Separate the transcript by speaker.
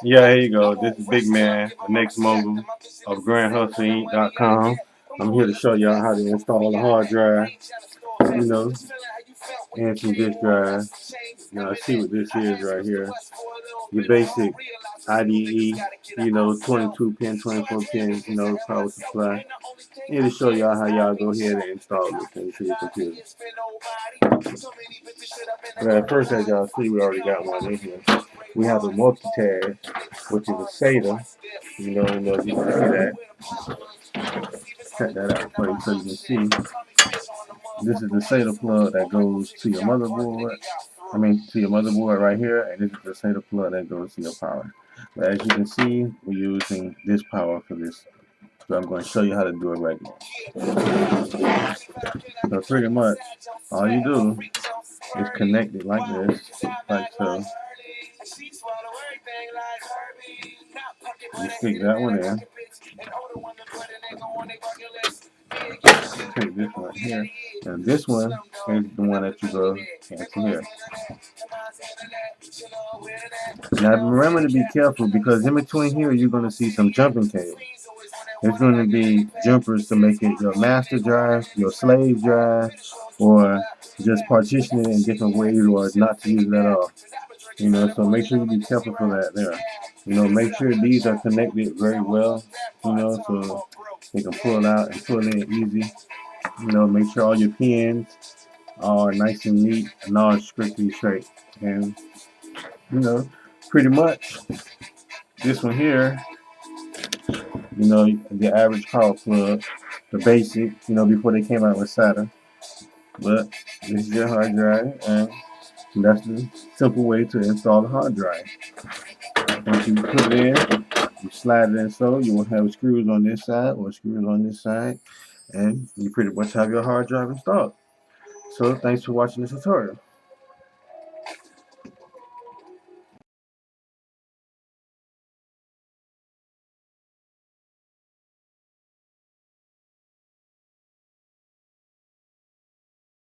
Speaker 1: Yeah, here you go. This is Big Man, the next mogul of GrandHustleInc.com. I'm here to show y'all how to install a hard drive, you know, and some disk drive. Now, see what this is right here. Your basic IDE, 22 pin, 24 pin, power supply. Here to show y'all how y'all go ahead and install this thing to your computer. But at first, as y'all see, we already got one in here. We have a multi-tag, which is a SATA. If you can see that. Check that out for you so you can see. This is the SATA plug that goes to your motherboard. To your motherboard right here, and this is the SATA plug that goes to your power. But as you can see, we're using this power for this. So I'm going to show you how to do it right now. So pretty much, all you do is connect it like this, like so. You stick that one in. Take this one here, and this one is the one that you go into here. Now remember to be careful, because in between here you're going to see some jumping cables. There's going to be jumpers to make it your master drive, your slave drive, or just partition it in different ways, or not to use it at all. So make sure you be careful for that there. Make sure these are connected very well, so they can pull out and pull in easy. Make sure all your pins are nice and neat and all strictly straight. And, pretty much this one here, the average power plug, the basic, before they came out with SATA. But this is your hard drive, and that's the simple way to install a hard drive. Once you put it in, you slide it in, so you will have screws on this side or screws on this side, and you pretty much have your hard drive installed. So thanks for watching this tutorial.